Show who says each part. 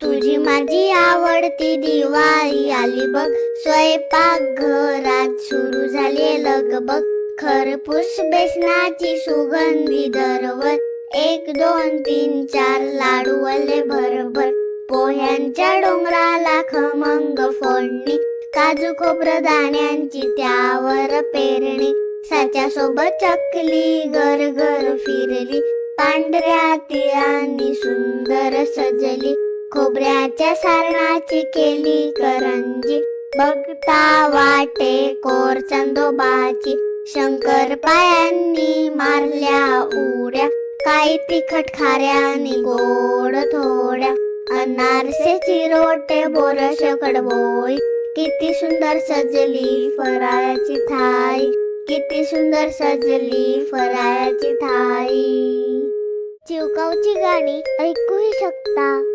Speaker 1: तुझी माझी आवडती दिवाळी आली बघ, स्वयंपाक घरात सुरू झाली लगबग. खरपूस बेसनाची सुगंधी दरवर, 1 2 3 4 लाडू आले भरभर. पोह्यांच्या डोंगराला खमंग फोडणी, काजू खोबरं दाण्यांची त्यावर पेरणी. साच्यासोबत चकली घर घर फिरली, पांढऱ्या तिळांनी सुंदर सजली. खोबऱ्याच्या सारणाची केली करंजी, बघता वाटे कोर चांदोबाची. शंकरपायांनी मारल्या उड्या, काही तिखट खाऱ्यानी गोड थोड्या. अनारसे चिरोटे बोरस कडबोळी, किती सुंदर सजली फराळाची थाळी. किती सुंदर सजली फराळाची थाळी. चिवकाऊची गाणी ऐकूही शकता.